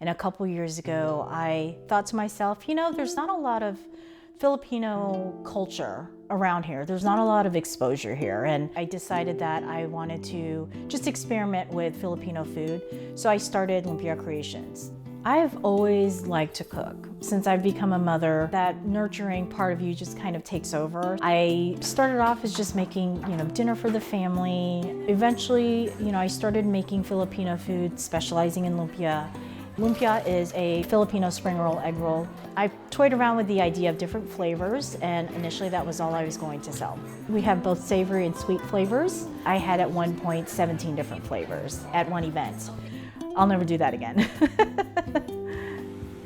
And a couple years ago, I thought to myself, you know, there's not a lot of Filipino culture around here. There's not a lot of exposure here. And I decided that I wanted to just experiment with Filipino food. So I started Lumpia Creations. I've always liked to cook. Since I've become a mother, that nurturing part of you just kind of takes over. I started off as just making, dinner for the family. Eventually, I started making Filipino food, specializing in lumpia. Lumpia is a Filipino spring roll, egg roll. I toyed around with the idea of different flavors, and initially that was all I was going to sell. We have both savory and sweet flavors. I had at one point 17 different flavors at one event. I'll never do that again.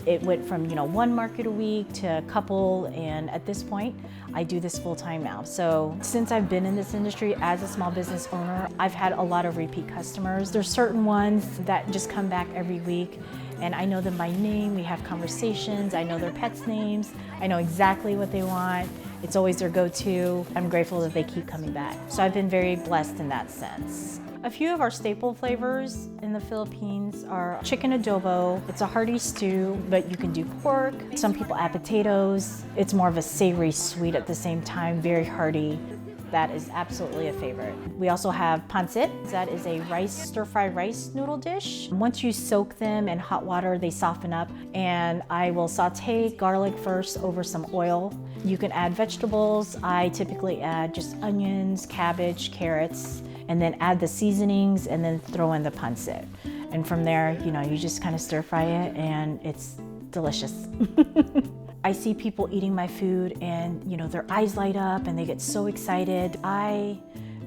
It went from one market a week to a couple, and at this point I do this full-time now. So since I've been in this industry as a small business owner, I've had a lot of repeat customers. There's certain ones that just come back every week, and I know them by name. We have conversations. I know their pets' names. I know exactly what they want. It's always their go-to. I'm grateful that they keep coming back. So I've been very blessed in that sense. A few of our staple flavors in the Philippines are chicken adobo. It's a hearty stew, but you can do pork. Some people add potatoes. It's more of a savory sweet at the same time, very hearty. That is absolutely a favorite. We also have pancit. That is a stir-fried rice noodle dish. Once you soak them in hot water, they soften up, and I will saute garlic first over some oil. You can add vegetables. I typically add just onions, cabbage, carrots, and then add the seasonings and then throw in the pancit. And from there, you just kind of stir fry it, and it's delicious. I see people eating my food and their eyes light up and they get so excited. I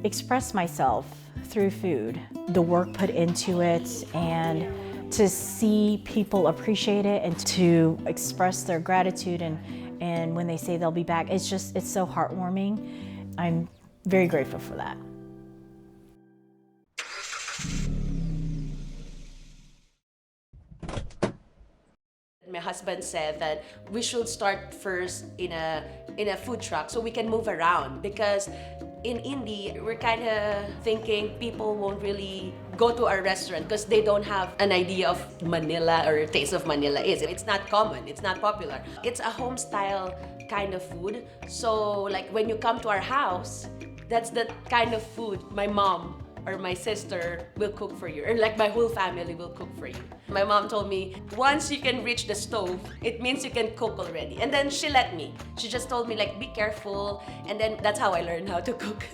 express myself through food, the work put into it, and to see people appreciate it and to express their gratitude and when they say they'll be back, it's so heartwarming. I'm very grateful for that. My husband said that we should start first in a food truck so we can move around, because in Indy we're kind of thinking people won't really go to our restaurant because they don't have an idea of Manila or taste of Manila is. It's not common, it's not popular. It's a home style kind of food. So like when you come to our house, that's the kind of food my mom or my sister will cook for you, or like my whole family will cook for you. My mom told me, once you can reach the stove, it means you can cook already. And then she let me. She just told me be careful, and then that's how I learned how to cook.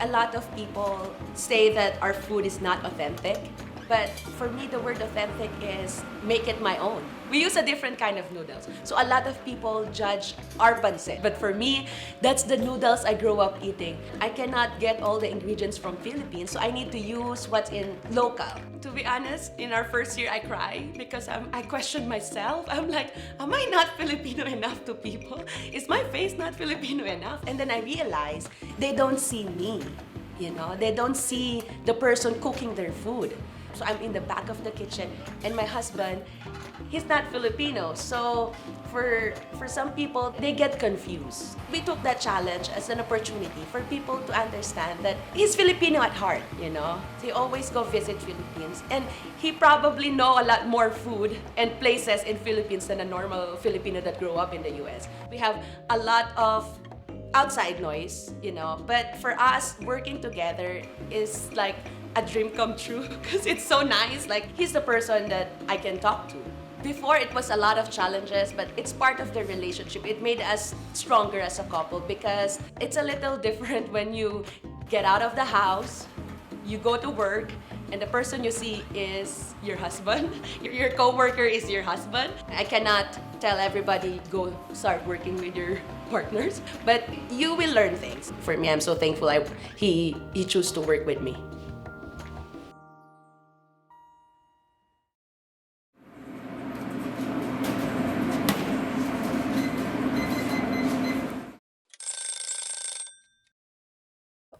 A lot of people say that our food is not authentic, but for me the word authentic is make it my own. We use a different kind of noodles. So a lot of people judge our pancit, but for me, that's the noodles I grew up eating. I cannot get all the ingredients from Philippines, so I need to use what's in local. To be honest, in our first year I cried because I questioned myself. I'm like, am I not Filipino enough to people? Is my face not Filipino enough? And then I realized they don't see me, they don't see the person cooking their food. So I'm in the back of the kitchen, and my husband, he's not Filipino. So for some people, they get confused. We took that challenge as an opportunity for people to understand that he's Filipino at heart, He always go visit Philippines, and he probably know a lot more food and places in Philippines than a normal Filipino that grew up in the US. We have a lot of outside noise, but for us, working together is like a dream come true because it's so nice. He's the person that I can talk to. Before, it was a lot of challenges, but it's part of the relationship. It made us stronger as a couple because it's a little different when you get out of the house, you go to work, and the person you see is your husband. Your co-worker is your husband. I cannot tell everybody, go start working with your partners, but you will learn things. For me, I'm so thankful he chose to work with me.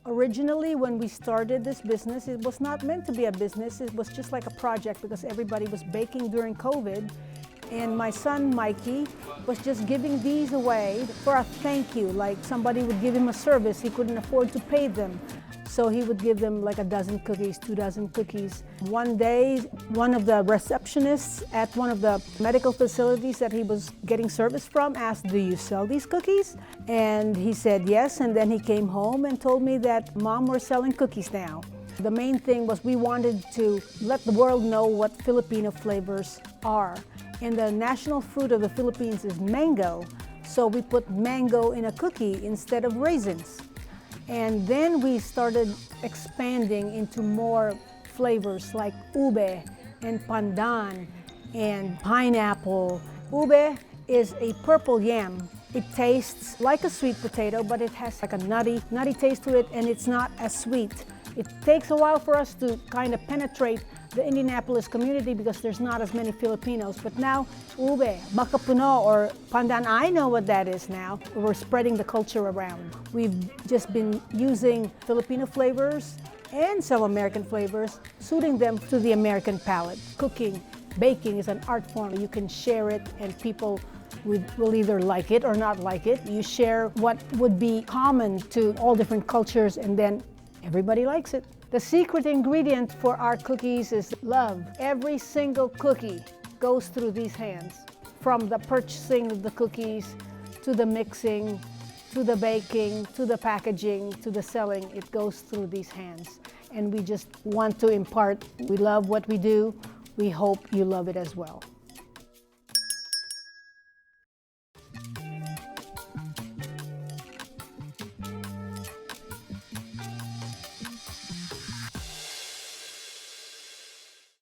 Originally, when we started this business, it was not meant to be a business. It was just like a project because everybody was baking during COVID. And my son, Mikey, was just giving these away for a thank you, like somebody would give him a service he couldn't afford to pay them. So he would give them like a dozen cookies, 2 dozen cookies. One day, one of the receptionists at one of the medical facilities that he was getting service from asked, "Do you sell these cookies?" And he said yes, and then he came home and told me that, "Mom, we're selling cookies now." The main thing was we wanted to let the world know what Filipino flavors are. And the national fruit of the Philippines is mango, so we put mango in a cookie instead of raisins. And then we started expanding into more flavors like ube and pandan and pineapple. Ube is a purple yam. It tastes like a sweet potato, but it has like a nutty taste to it, and it's not as sweet. It takes a while for us to kind of penetrate the Indianapolis community because there's not as many Filipinos. But now, ube, makapuno, or pandan, I know what that is now. We're spreading the culture around. We've just been using Filipino flavors and some American flavors, suiting them to the American palate. Cooking, baking is an art form. You can share it and people will either like it or not like it. You share what would be common to all different cultures, and then everybody likes it. The secret ingredient for our cookies is love. Every single cookie goes through these hands. From the purchasing of the cookies, to the mixing, to the baking, to the packaging, to the selling, it goes through these hands. And we just want to impart, we love what we do. We hope you love it as well.